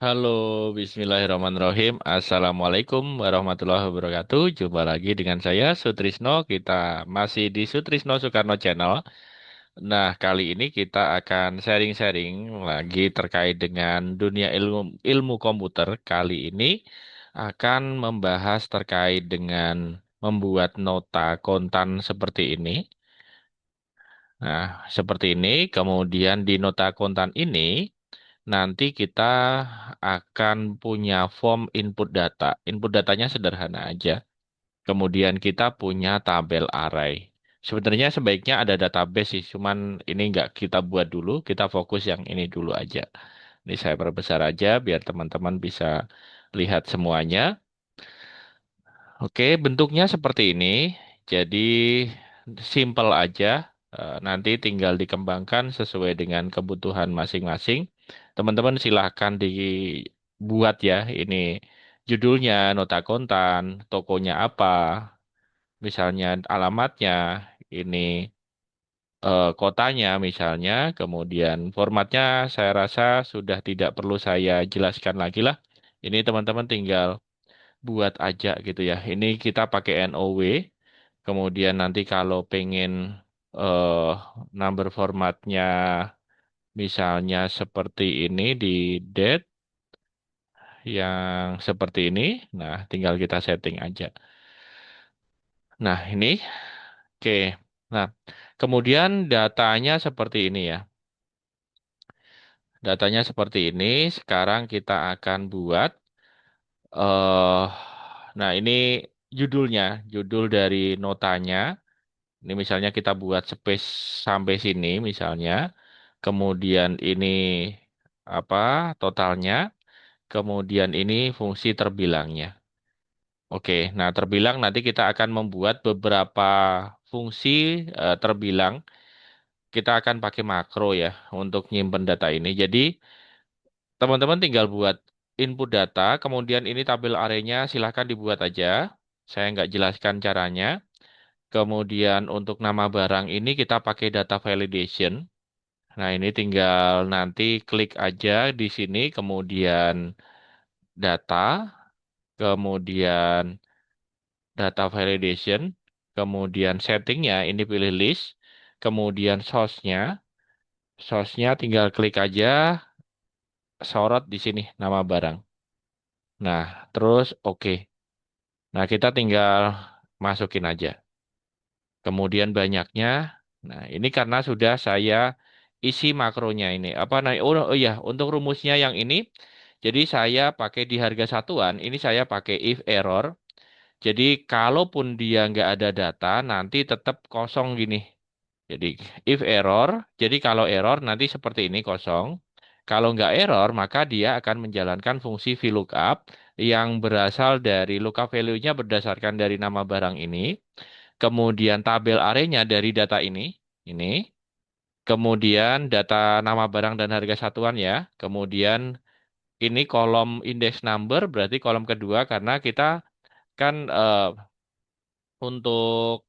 Halo, Bismillahirrahmanirrahim. Assalamualaikum warahmatullahi wabarakatuh. Jumpa lagi dengan saya, Sutrisno. Kita masih di Sutrisno Soekarno Channel. Nah, kali ini kita akan sharing-sharing lagi terkait dengan dunia ilmu ilmu komputer. Kali ini akan membahas terkait dengan membuat nota kontan seperti ini. Nah, seperti ini. Kemudian di nota kontan ini nanti kita akan punya form input data. Input datanya sederhana aja. Kemudian kita punya tabel array. Sebenarnya sebaiknya ada database sih, cuman ini nggak kita buat dulu, kita fokus yang ini dulu aja. Ini saya perbesar aja biar teman-teman bisa lihat semuanya. Oke, bentuknya seperti ini. Jadi simple aja. Nanti tinggal dikembangkan sesuai dengan kebutuhan masing-masing. Teman-teman silahkan dibuat ya. Ini judulnya, nota kontan, tokonya apa, misalnya alamatnya, ini kotanya misalnya. Kemudian formatnya saya rasa sudah tidak perlu saya jelaskan lagi lah. Ini teman-teman tinggal buat aja gitu ya. Ini kita pakai NOW. Kemudian nanti kalau pengen eh number formatnya misalnya seperti ini di date yang seperti ini. Nah, tinggal kita setting aja. Nah, ini oke. Nah, kemudian datanya seperti ini ya. Datanya seperti ini. Sekarang kita akan buat eh nah, ini judulnya, judul dari notanya. Ini misalnya kita buat space sampai sini misalnya. Kemudian ini apa totalnya. Kemudian ini fungsi terbilangnya. Oke, nah terbilang nanti kita akan membuat beberapa fungsi terbilang. Kita akan pakai makro ya untuk nyimpen data ini. Jadi teman-teman tinggal buat input data, kemudian ini tabel array-nya silahkan dibuat aja. Saya nggak jelaskan caranya. Kemudian untuk nama barang ini kita pakai data validation. Nah, ini tinggal nanti klik aja di sini, kemudian data, kemudian data validation, kemudian settingnya ini pilih list, kemudian source-nya tinggal klik aja, sorot di sini nama barang. Nah, terus oke. Nah, kita tinggal masukin aja. Kemudian banyaknya. Nah, ini karena sudah saya isi makronya ini. Apa nah, oh iya, untuk rumusnya yang ini, jadi saya pakai di harga satuan, ini saya pakai if error. Jadi kalaupun dia nggak ada data, nanti tetap kosong gini. Jadi if error, jadi kalau error nanti seperti ini kosong. Kalau nggak error, maka dia akan menjalankan fungsi VLOOKUP yang berasal dari lookup value-nya berdasarkan dari nama barang ini. Kemudian tabel array-nya dari data ini. Kemudian data nama barang dan harga satuan ya. Kemudian ini kolom index number berarti kolom kedua karena kita kan untuk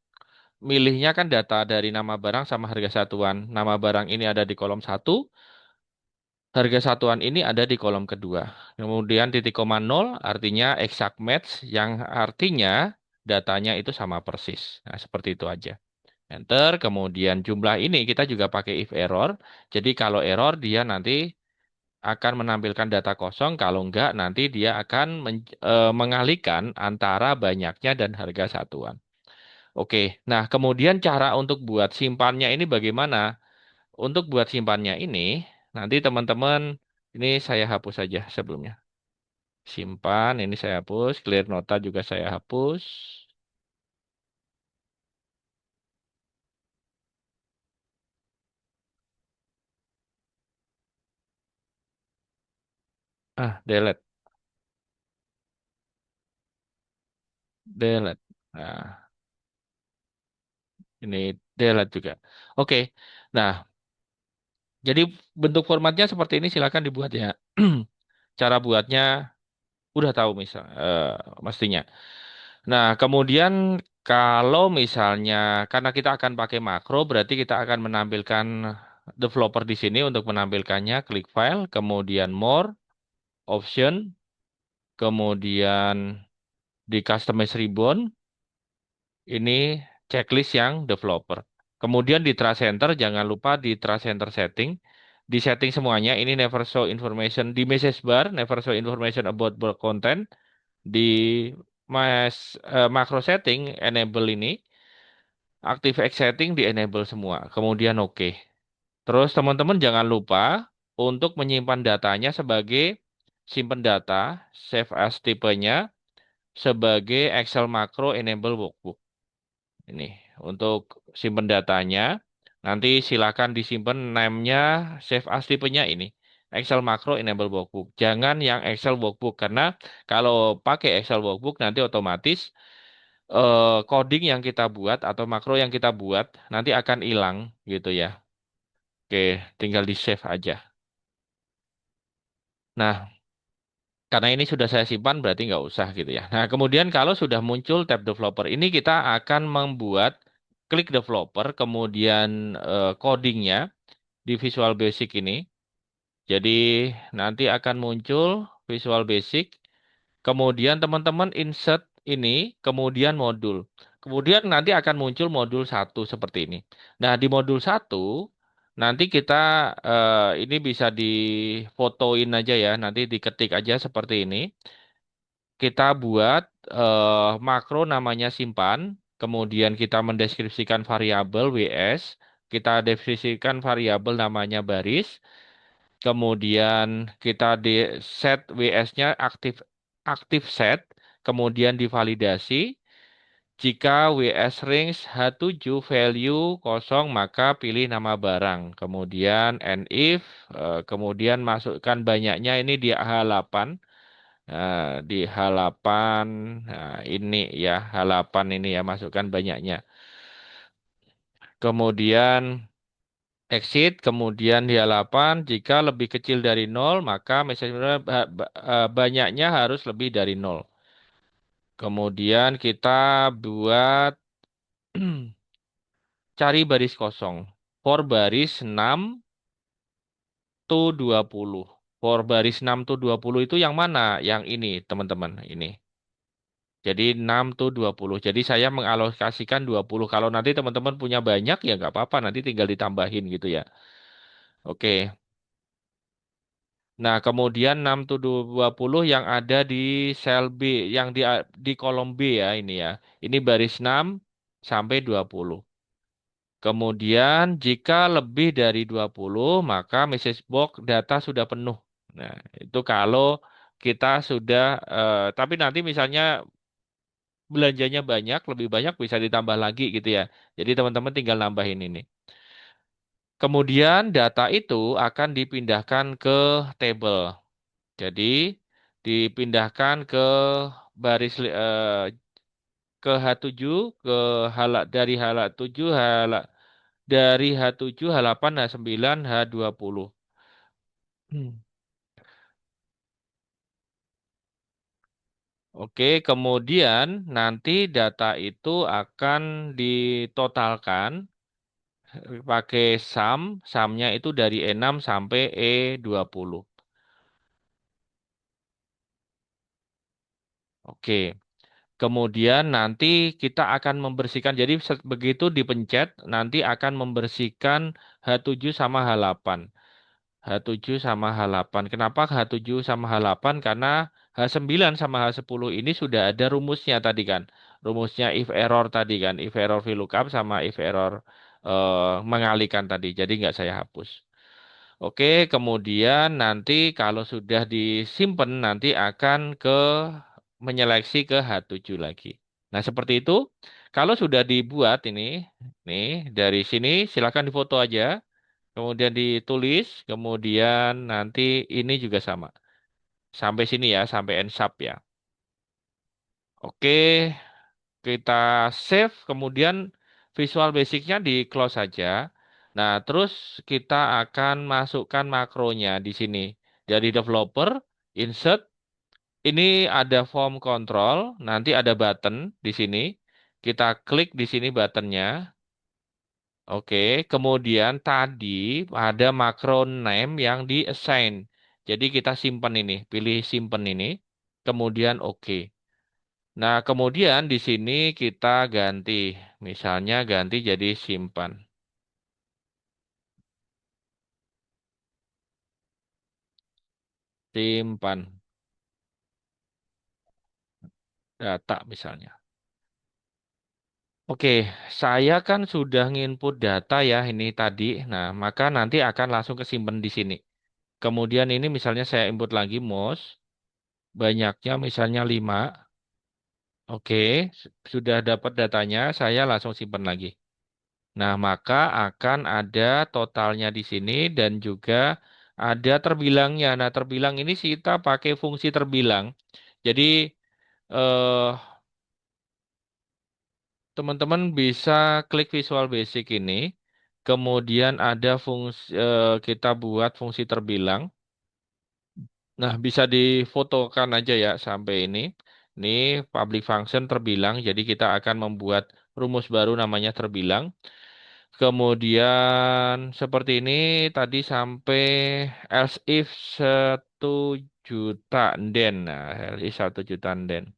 milihnya kan data dari nama barang sama harga satuan. Nama barang ini ada di kolom satu, harga satuan ini ada di kolom kedua. Kemudian titik koma nol artinya exact match yang artinya datanya itu sama persis. Nah, seperti itu aja. Enter, kemudian jumlah ini kita juga pakai if error. Jadi kalau error dia nanti akan menampilkan data kosong, kalau enggak nanti dia akan mengalihkan antara banyaknya dan harga satuan. Oke, nah kemudian cara untuk buat simpannya ini bagaimana? Untuk buat simpannya ini, nanti teman-teman, ini saya hapus saja sebelumnya. Simpan, ini saya hapus, clear nota juga saya hapus. Delete, delete. Nah, ini delete juga. Oke, nah jadi bentuk formatnya seperti ini silakan dibuat ya. Cara buatnya udah tahu misal mestinya. Nah, kemudian kalau misalnya karena kita akan pakai makro berarti kita akan menampilkan developer di sini untuk menampilkannya klik file, kemudian more. option, kemudian di customize ribbon, ini checklist yang developer. Kemudian di Trust Center, jangan lupa di Trust Center setting. Di setting semuanya, ini never show information. Di message bar, never show information about bulk content. Di macro setting, enable ini. Active X setting di enable semua. Kemudian oke. Terus teman-teman jangan lupa untuk menyimpan datanya sebagai simpan data, save as tipenya, sebagai Excel Macro Enable Workbook. Ini untuk simpan datanya. Nanti silakan disimpan name-nya, save as tipenya ini. Excel Macro Enable Workbook. Jangan yang Excel Workbook karena kalau pakai Excel Workbook nanti otomatis coding yang kita buat atau makro yang kita buat nanti akan hilang gitu ya. Oke, tinggal di save aja. Nah, karena ini sudah saya simpan berarti nggak usah gitu ya. Nah, kemudian kalau sudah muncul tab developer ini kita akan membuat klik developer, kemudian codingnya di Visual Basic ini. Jadi nanti akan muncul Visual Basic, kemudian teman-teman insert ini, kemudian modul. Kemudian nanti akan muncul modul satu seperti ini. Nah, di modul satu nanti kita ini bisa difotoin aja ya, nanti diketik aja seperti ini. Kita buat makro namanya simpan, kemudian kita mendeskripsikan variabel WS, kita deskripsikan variabel namanya baris, kemudian kita di set WS-nya aktif aktif set, kemudian divalidasi. Jika WS range H7 value kosong, maka pilih nama barang. Kemudian and if, kemudian masukkan banyaknya ini di H8. Di H8, nah, ini ya H8 ini ya masukkan banyaknya. Kemudian exit, kemudian di H8 jika lebih kecil dari nol maka misalnya banyaknya harus lebih dari nol. Kemudian kita buat cari baris kosong. For baris 6 to 20. For baris 6 to 20 itu yang mana? Yang ini, teman-teman. Ini. Jadi 6 to 20. Jadi saya mengalokasikan 20. Kalau nanti teman-teman punya banyak ya nggak apa-apa. Nanti tinggal ditambahin gitu ya. Oke. Nah, kemudian 6 to 20 yang ada di sel B, yang di kolom B ya ini ya. Ini baris 6 sampai 20. Kemudian jika lebih dari 20 maka message box data sudah penuh. Nah, itu kalau kita sudah, tapi nanti misalnya belanjanya banyak, lebih banyak bisa ditambah lagi gitu ya. Jadi teman-teman tinggal nambahin ini. Kemudian data itu akan dipindahkan ke table. Jadi dipindahkan ke baris ke H7 ke dari H7 dari H7 H8 H9 H20. Hmm. Oke, kemudian nanti data itu akan ditotalkan pakai sum, sumnya itu dari E6 sampai E20. Oke, kemudian nanti kita akan membersihkan, jadi begitu dipencet, nanti akan membersihkan H7 sama H8. H7 sama H8. Kenapa H7 sama H8? Karena H9 sama H10 ini sudah ada rumusnya tadi kan. Rumusnya if error tadi kan. If error VLOOKUP sama if error mengalihkan tadi. Jadi nggak saya hapus. Oke, kemudian nanti kalau sudah disimpan nanti akan menyeleksi ke H7 lagi. Nah, seperti itu. Kalau sudah dibuat ini, nih dari sini silakan difoto aja. Kemudian ditulis, kemudian nanti ini juga sama. Sampai sini ya, sampai end sub ya. Oke, kita save, kemudian Visual Basicnya di close saja. Nah, terus kita akan masukkan makronya di sini. Dari developer, insert, ini ada form control, nanti ada button di sini. Kita klik di sini buttonnya. Oke, kemudian tadi ada makro name yang di assign. Jadi kita simpan ini, pilih simpan ini, kemudian oke. Nah, kemudian di sini kita ganti, misalnya ganti jadi simpan, simpan data misalnya. Oke, saya kan sudah nginput data ya ini tadi. Nah, maka nanti akan langsung kesimpan di sini. Kemudian ini misalnya saya input lagi mouse, banyaknya misalnya 5. Oke, sudah dapat datanya, saya langsung simpan lagi. Nah, maka akan ada totalnya di sini dan juga ada terbilangnya. Nah, terbilang ini kita pakai fungsi terbilang. Jadi, eh, teman-teman bisa klik Visual Basic ini, kemudian ada fungsi kita buat fungsi terbilang. Nah, bisa difotokan aja ya sampai ini. Ini public function terbilang, jadi kita akan membuat rumus baru namanya terbilang. Kemudian seperti ini tadi sampai else if 1 juta den. Nah, else if 1 juta den.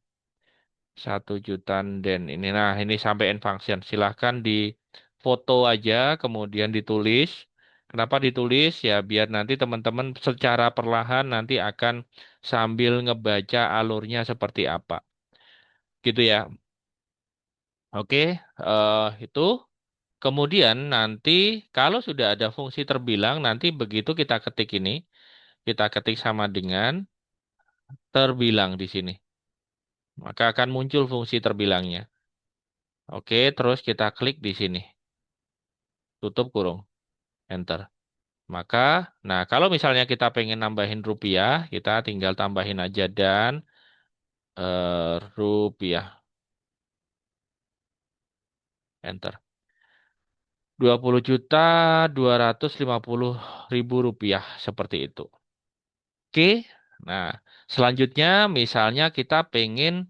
1 juta den ini. Nah, ini sampai end function. Silahkan di foto aja, kemudian ditulis. Kenapa ditulis? Ya, biar nanti teman-teman secara perlahan nanti akan sambil ngebaca alurnya seperti apa. Gitu ya. Oke, itu. Kemudian nanti kalau sudah ada fungsi terbilang, nanti begitu kita ketik ini, kita ketik sama dengan terbilang di sini. Maka akan muncul fungsi terbilangnya. Oke, terus kita klik di sini. Tutup kurung, enter. Maka, nah kalau misalnya kita pengen nambahin rupiah, kita tinggal tambahin aja dan rupiah, enter. 20.250.000 rupiah seperti itu. Oke, nah selanjutnya misalnya kita pengen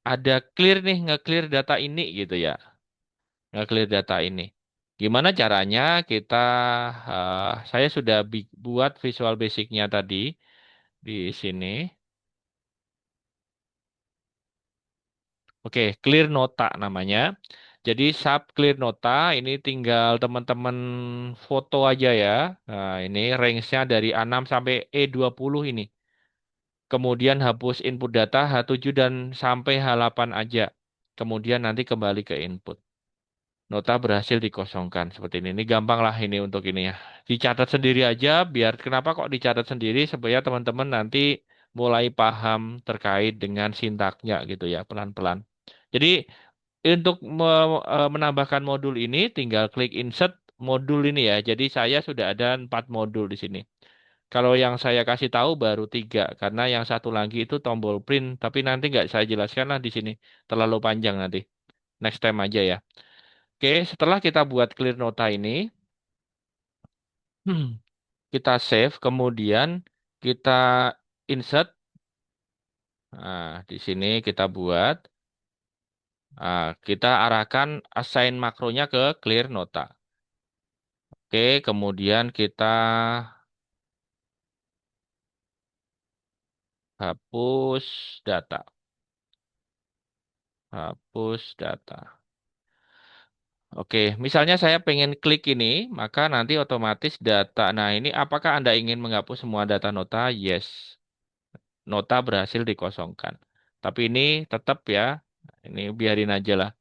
ada clear nih, nge-clear data ini gitu ya, nge-clear data ini. Gimana caranya? Saya sudah buat Visual Basicnya tadi di sini. Oke, clear nota namanya. Jadi sub clear nota ini tinggal teman-teman foto aja ya. Nah, ini range-nya dari A6 sampai E20 ini. Kemudian hapus input data H7 dan sampai H8 aja. Kemudian nanti kembali ke input. Nota berhasil dikosongkan seperti ini. Ini gampang lah ini untuk ini ya. Dicatat sendiri aja biar kenapa kok dicatat sendiri supaya teman-teman nanti mulai paham terkait dengan sintaknya gitu ya pelan-pelan. Jadi untuk menambahkan modul ini tinggal klik insert modul ini ya. Jadi saya sudah ada 4 modul di sini. Kalau yang saya kasih tahu baru 3 karena yang satu lagi itu tombol print. Tapi nanti nggak saya jelaskan lah di sini. Terlalu panjang nanti. Next time aja ya. Oke, setelah kita buat clear nota ini, kita save, kemudian kita insert. Nah, di sini kita buat, kita arahkan assign makronya ke clear nota. Oke, kemudian kita hapus data. Hapus data. Oke, misalnya saya pengen klik ini, maka nanti otomatis data. Nah, ini apakah Anda ingin menghapus semua data nota? Yes. Nota berhasil dikosongkan. Tapi ini tetap ya, ini biarin aja lah.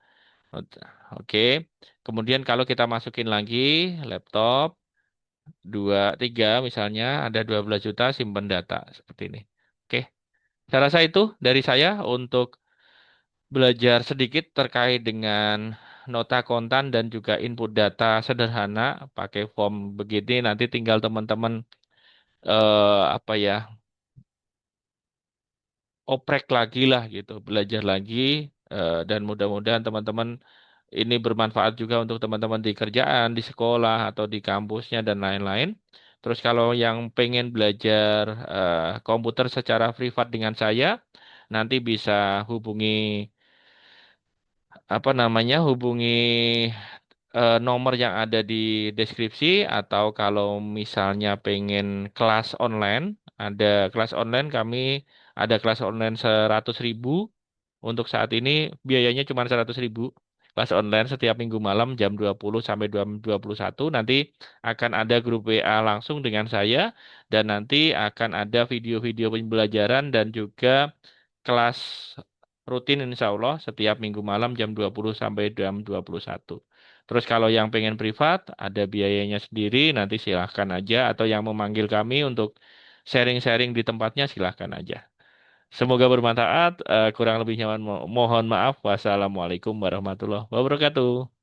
Oke, kemudian kalau kita masukin lagi laptop 3 misalnya ada 12 juta simpan data seperti ini. Oke, saya rasa itu dari saya untuk belajar sedikit terkait dengan nota kontan dan juga input data sederhana pakai form begini nanti tinggal teman-teman apa ya oprek lagi lah gitu, belajar lagi dan mudah-mudahan teman-teman ini bermanfaat juga untuk teman-teman di kerjaan, di sekolah atau di kampusnya dan lain-lain. Terus kalau yang pengen belajar komputer secara privat dengan saya, nanti bisa hubungi apa namanya, hubungi nomor yang ada di deskripsi atau kalau misalnya pengen kelas online Ada kelas online kami, ada kelas online 100.000. Untuk saat ini biayanya cuma 100.000. Kelas online setiap minggu malam jam 20 sampai jam 21. Nanti akan ada grup WA langsung dengan saya. Dan nanti akan ada video-video pembelajaran dan juga kelas rutin insya Allah setiap minggu malam jam 20 sampai jam 21. Terus kalau yang pengen privat, ada biayanya sendiri, nanti silahkan aja. Atau yang memanggil kami untuk sharing-sharing di tempatnya, silahkan aja. Semoga bermanfaat. Kurang lebihnya mohon maaf. Wassalamualaikum warahmatullahi wabarakatuh.